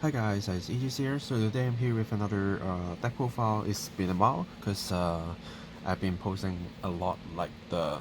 Hi guys, it's Aegis here. So today I'm here with another deck profile. It's been a while because I've been posting a lot like the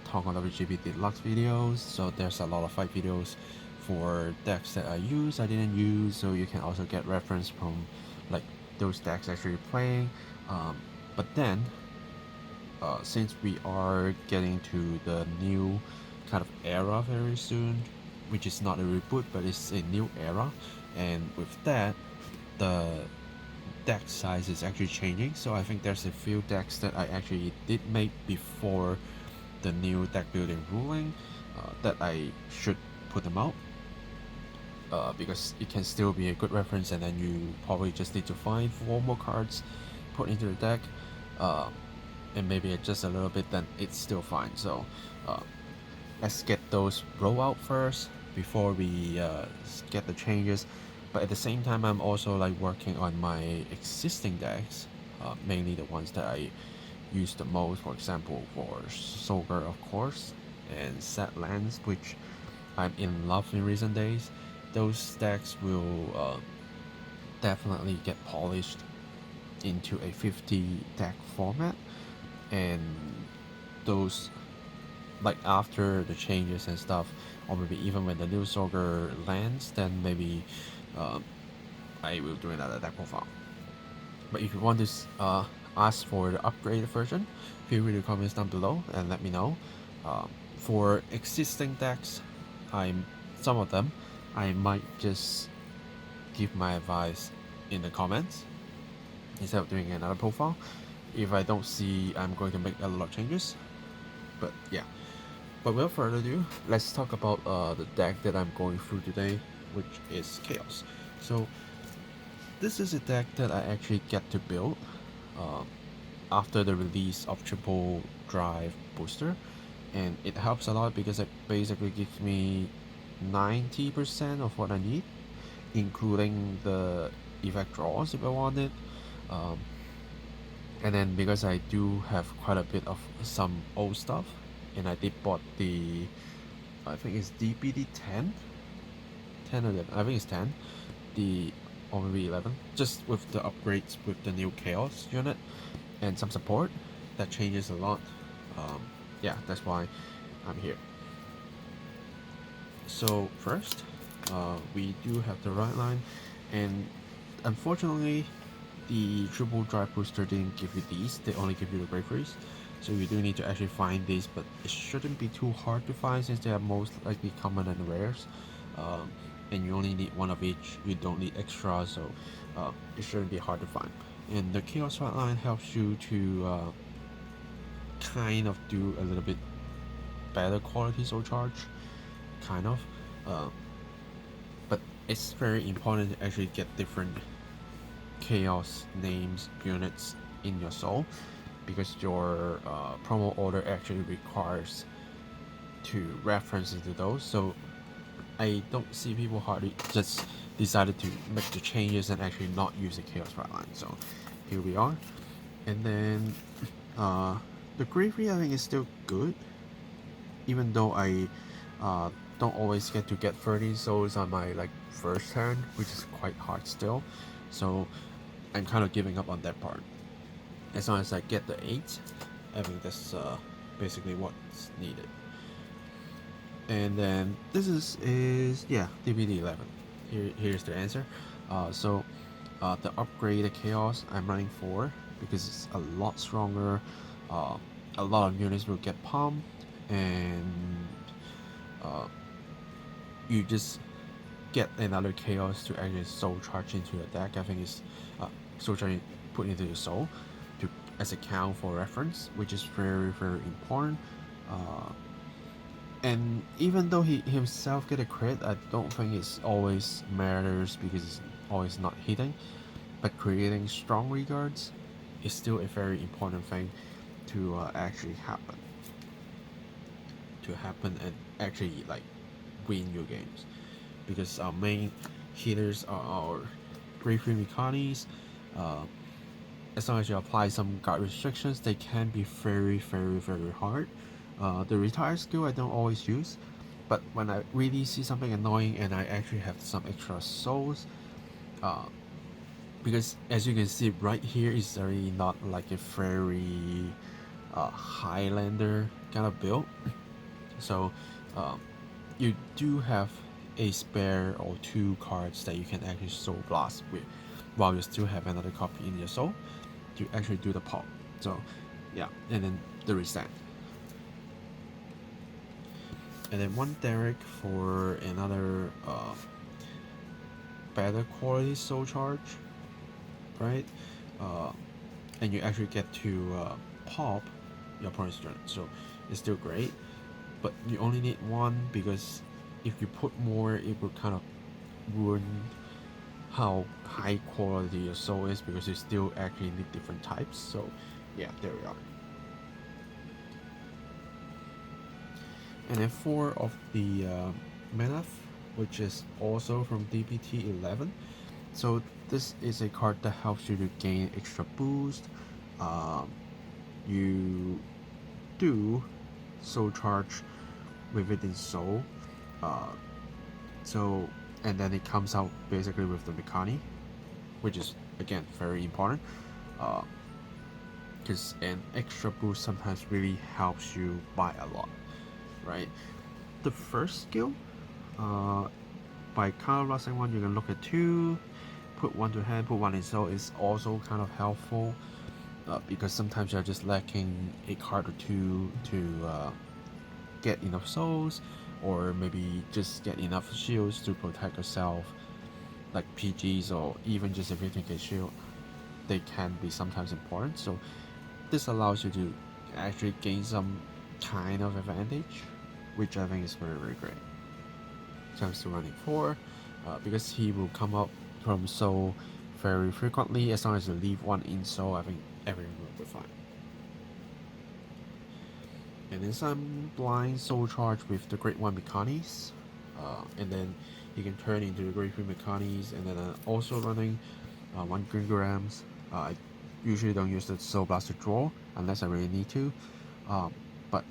Talk on WGB Deluxe videos. So there's a lot of fight videos for decks that I didn't use. So you can also get reference from like those decks actually playing. But then since we are getting to the new kind of era very soon, which is not a reboot but it's a new era, and with that the deck size is actually changing. So I think there's a few decks that I actually did make before the new deck building ruling that I should put them out because it can still be a good reference, and then you probably just need to find 4 more cards put into the deck and maybe adjust a little bit, then it's still fine. So uh, let's get those roll out first before we get the changes. But at the same time, I'm also like working on my existing decks, mainly the ones that I use the most. For example, for Soger, of course, and Set Lands, which I'm in love in recent days. Those decks will definitely get polished into a 50 deck format, and those like after the changes and stuff, or maybe even when the new Soger lands, then maybe I will do another deck profile. But if you want to ask for the upgraded version, feel free to comment down below and let me know. For existing decks, some of them I might just give my advice in the comments instead of doing another profile. If I don't see I'm going to make a lot of changes. But yeah. But without further ado, let's talk about the deck that I'm going through today, which is Kheios. So this is a deck that I actually get to build after the release of Triple Drive Booster, and it helps a lot because it basically gives me 90% of what I need, including the effect draws if I want it. And then because I do have quite a bit of some old stuff, and I did bought the, I think it's DBD 10 or 11, I think it's 10, the, or maybe 11, just with the upgrades with the new Chaos unit and some support that changes a lot. Yeah, that's why I'm here. So first, we do have the right line, and unfortunately the triple drive booster didn't give you these, they only give you the Great Freeze. So you do need to actually find these, but it shouldn't be too hard to find since they are most likely common and rares. And you only need 1 of each, you don't need extra, so it shouldn't be hard to find. And the Chaos Hotline helps you to kind of do a little bit better quality soul charge, kind of. But it's very important to actually get different Chaos names units in your soul, because your promo order actually requires to reference into those. So I don't see people hardly just decided to make the changes and actually not use the Chaos Frontline. So here we are. And then the Gravy I think is still good, even though I don't always get to get 30 souls on my like first turn, which is quite hard still. So I'm kind of giving up on that part. As long as I get the 8, I think that's basically what's needed. And then this is yeah, DBD 11. Here's the answer. So the upgraded Chaos I'm running for, because it's a lot stronger. A lot of units will get pumped, and you just get another Chaos to actually soul charge into your deck. I think it's soul charge put into your soul to as a count for reference, which is very important. And even though he himself get a crit, I don't think it's always matters because it's always not hitting. But creating strong regards is still a very important thing to actually happen. To happen and actually like win your games, because our main hitters are our Great Free Mekanis. As long as you apply some guard restrictions, they can be very hard. The retire skill I don't always use, but when I really see something annoying and I actually have some extra souls, because as you can see right here is already not like a very Highlander kind of build. So you do have a spare or 2 cards that you can actually soul blast with, while you still have another copy in your soul to actually do the pop. So yeah, and then the reset. And then 1 Derek for another better quality soul charge, right? And you actually get to pop your opponent's turn, so it's still great. But you only need 1 because if you put more, it will kind of ruin how high quality your soul is, because you still actually need different types. So yeah, there we are. And then 4 of the Manaf, which is also from DPT 11. So this is a card that helps you to gain extra boost. You do soul charge with it in soul. So and then it comes out basically with the Mechani, which is again very important. Because an extra boost sometimes really helps you by a lot, right? The first skill, by counterblasting 1, you can look at 2, put 1 to hand, put 1 in soul, is also kind of helpful, because sometimes you're just lacking a card or 2 to get enough souls, or maybe just get enough shields to protect yourself, like PGs, or even just a 15k shield. They can be sometimes important, so this allows you to actually gain some kind of advantage, which I think is very, very great. So I'm still running 4, because he will come up from soul very frequently. As long as you leave 1 in soul, I think everything will be fine. And then some blind soul charge with the Great 1 Mechanis, and then you can turn into the Great 3 Mechanis, and then also running 1 Greengrams. I usually don't use the Soul Blast to draw unless I really need to, but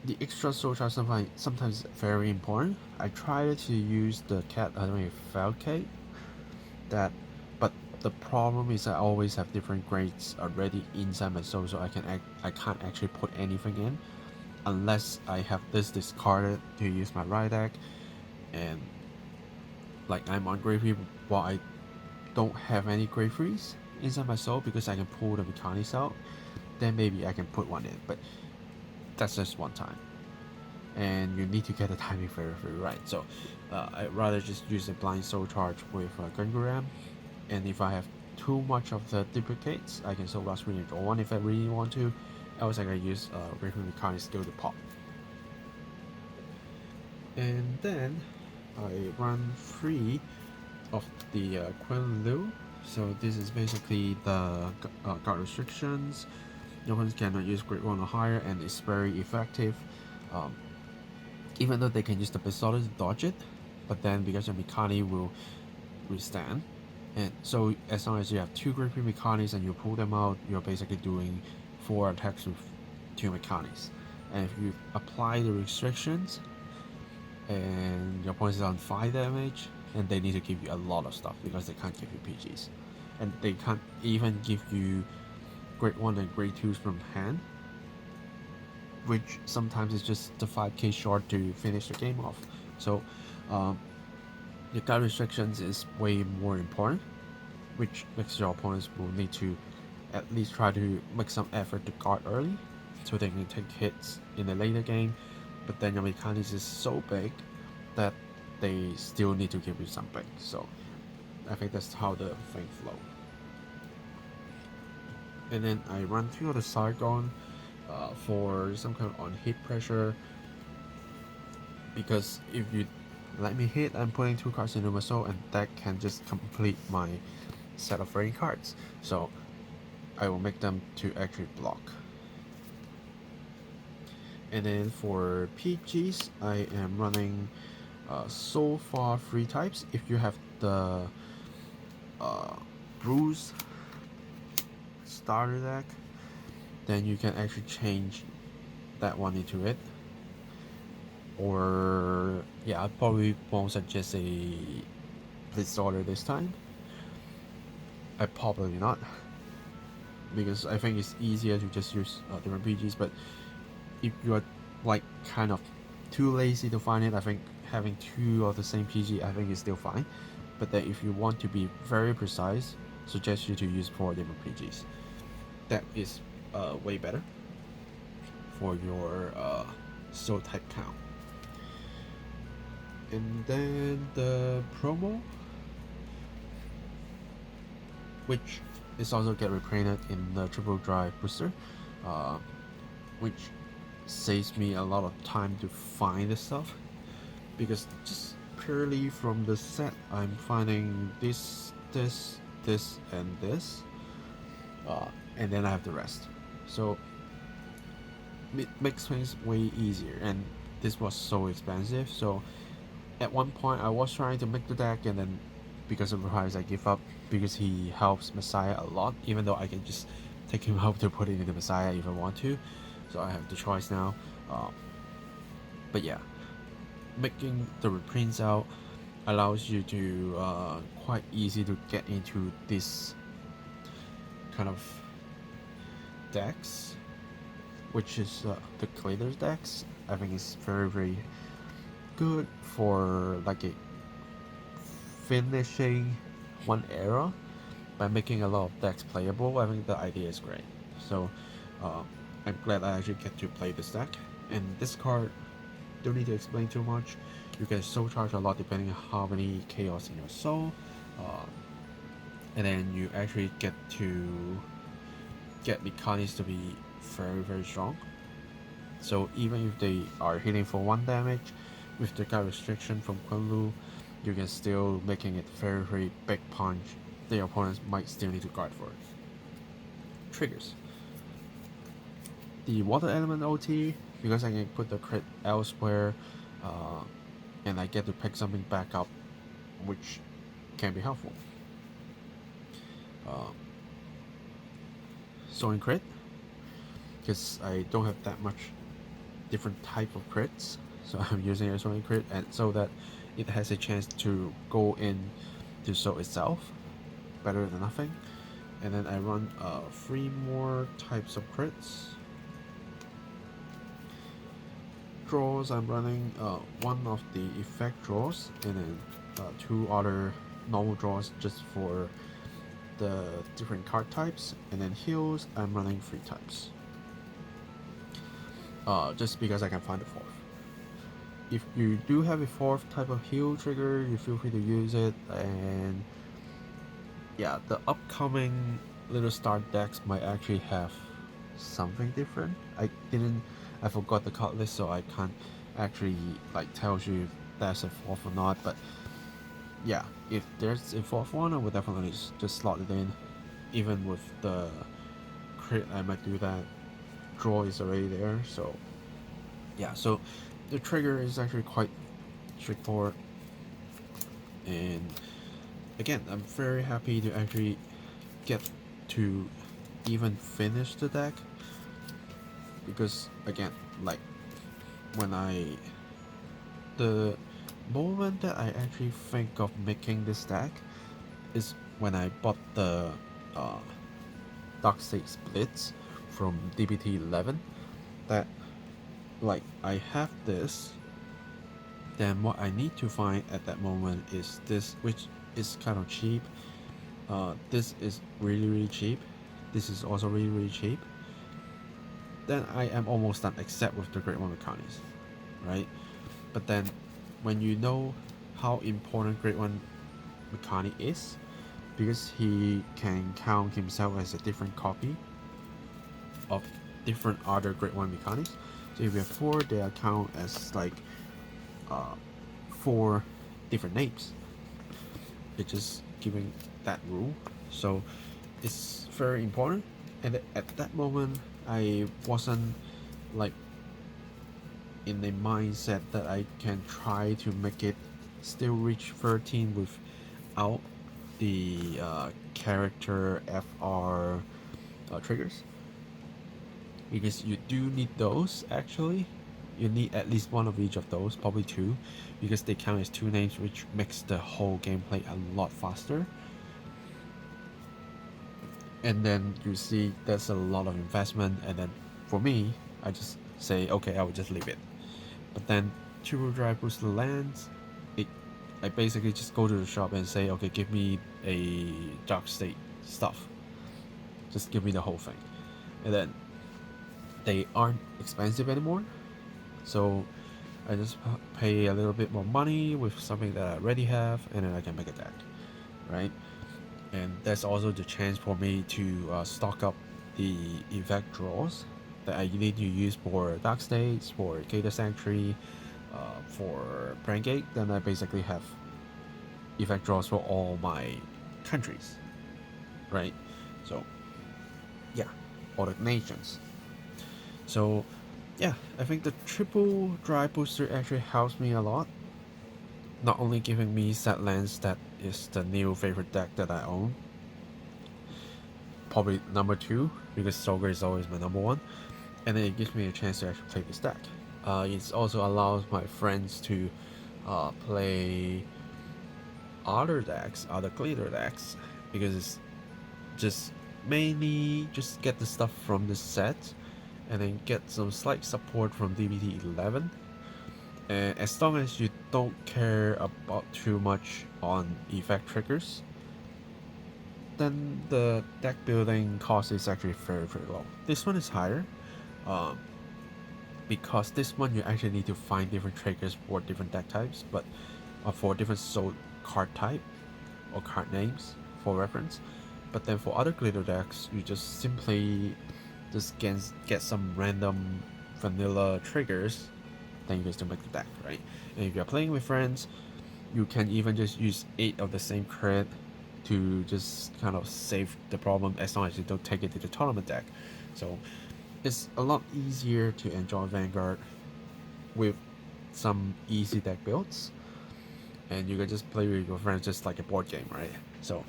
the extra soul charge sometimes very important. I tried to use the cat, I don't know if Falcate, that, but the problem is I always have different grades already inside my soul, so I can't actually put anything in unless I have this discarded to use my right deck, and like I'm on grade 3 while I don't have any grade 3s inside my soul because I can pull the mechanics out, then maybe I can put 1 in, but that's just 1 time. And you need to get the timing very, very right. So I'd rather just use a blind soul charge with Gunguram, and if I have too much of the duplicates, I can soul blast 3 and draw 1 if I really want to. Else I can use Griffin Mechanic skill to pop. And then I run 3 of the Quen Liu. So this is basically the guard restrictions. Your opponents cannot use grade 1 or higher, and it's very effective. Even though they can use the Pistol to dodge it, but then because your Mechani will withstand. And so as long as you have 2 grade 3 Mechanis and you pull them out, you're basically doing 4 attacks with 2 Mechanis. And if you apply the restrictions and your opponent is on 5 damage, and they need to give you a lot of stuff because they can't give you PGs. And they can't even give you grade 1 and grade 2s from hand, which sometimes is just the 5k short to finish the game off. So the guard restrictions is way more important, which makes your opponents will need to at least try to make some effort to guard early so they can take hits in the later game. But then your mechanics is so big that they still need to give you something. So I think that's how the thing flow. And then I run through the Sargon for some kind of on hit pressure, because if you let me hit, I'm putting 2 cards into my soul, and that can just complete my set of 30 cards. So I will make them to actually block. And then for PGs, I am running so far 3 types. If you have the Bruise starter deck, then you can actually change that one into it. Or yeah, I probably won't suggest a Blitz order this time, probably not, because I think it's easier to just use different PGs. But if you are like kind of too lazy to find it, I think having 2 of the same PG I think is still fine. But then if you want to be very precise, suggest you to use 4 different PGs. That is way better for your soul type count. And then the promo, which is also get reprinted in the triple drive booster, which saves me a lot of time to find the stuff, because just purely from the set I'm finding this, and this, and then I have the rest. So it makes things way easier, and this was so expensive. So at one point I was trying to make the deck, and then because of the price I give up, because he helps Messiah a lot, even though I can just take him out to put it into Messiah if I want to. So I have the choice now. But yeah, making the reprints out allows you to quite easy to get into this kind of decks, which is the Kheios decks. I think it's very good for like a finishing one era by making a lot of decks playable. I think the idea is great. So I'm glad I actually get to play this deck. And this card, don't need to explain too much. You can soul charge a lot depending on how many chaos in your soul, and then you actually get to get mechanics to be very strong. So even if they are hitting for 1 damage with the guard restriction from Kunlu, you can still making it very big punch. The opponents might still need to guard for it. Triggers. The water element OT, because I can put the crit elsewhere, and I get to pick something back up, which can be helpful. Soaring crit, because I don't have that much different type of crits, so I'm using a soaring crit, and so that it has a chance to go in to soul itself, better than nothing. And then I run 3 more types of crits. Draws, I'm running 1 of the effect draws, and then 2 other normal draws just for the different card types. And then heals, I'm running 3 types, just because I can find the 4th. If you do have a 4th type of heal trigger, you feel free to use it. And yeah, the upcoming little start decks might actually have something different. I forgot the card list, so I can't actually like tell you if that's a 4th or not. But yeah, if there's a 4th one, I would definitely just slot it in. Even with the crit, I might do that. Draw is already there, so yeah. So the trigger is actually quite straightforward, and again, I'm very happy to actually get to even finish the deck, because again, like the moment that I actually think of making this deck is when I bought the Dark State Splits from DBT 11. That like I have this, then what I need to find at that moment is this, which is kind of cheap. This is really cheap. This is also really cheap. Then I am almost done, except with the Great One mechanics, right? But then when you know how important Great One mechanic is, because he can count himself as a different copy of different other Great One mechanics. So if you have 4, they are count as like 4 different names. It's just giving that rule. So it's very important. And at that moment, I wasn't like in the mindset that I can try to make it still reach 13 without the character FR triggers, because you do need those. Actually, you need at least 1 of each of those, probably 2, because they count as 2 names, which makes the whole gameplay a lot faster. and then you see there's a lot of investment, and then for me, I just say okay, I will just leave it. But then two-wheel drive booster lands, I basically just go to the shop and say, okay, give me a dark state stuff. Just give me the whole thing. And then they aren't expensive anymore. So I just pay a little bit more money with something that I already have, and then I can make a deck, right? And there's also the chance for me to stock up the effect draws that I need to use for Dark States, for Gator Sanctuary, for Brand Gate. Then I basically have effect draws for all my countries, right? So yeah, all the nations. So yeah, I think the triple drive booster actually helps me a lot. Not only giving me set lands that is the new favorite deck that I own, probably number 2, because Soger is always my number 1, and then it gives me a chance to actually play this deck. It also allows my friends to play other decks, other glitter decks, because it's just mainly just get the stuff from the set, and then get some slight support from DBT 11. And as long as you don't care about too much on effect triggers, then the deck building cost is actually very low. This one is higher, because this one you actually need to find different triggers for different deck types, but for different soul card type or card names for reference. But then for other glitter decks, you just simply just get some random vanilla triggers, then you can still make the deck, right? And if you're playing with friends, you can even just use 8 of the same crit to just kind of save the problem, as long as you don't take it to the tournament deck. So it's a lot easier to enjoy Vanguard with some easy deck builds, and you can just play with your friends just like a board game, right? So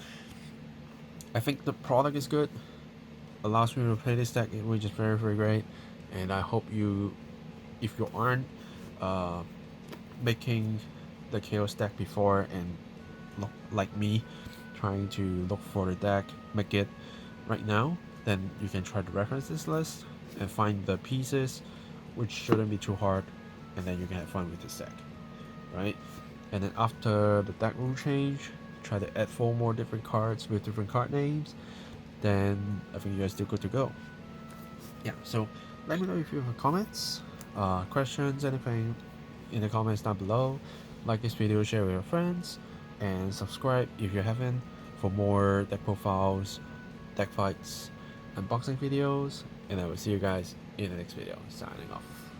I think the product is good, allows me to play this deck, which is very great. And I hope you, if you aren't making the Kheios deck before and look like me trying to look for the deck, make it right now, then you can try to reference this list and find the pieces, which shouldn't be too hard, and then you can have fun with this deck, right? And then after the deck rule change, try to add 4 more different cards with different card names, then I think you guys still good to go. Yeah, so let me know if you have comments, questions, anything in the comments down below. Like this video, share with your friends, and subscribe if you haven't for more deck profiles, deck fights, unboxing videos, and I will see you guys in the next video. Signing off.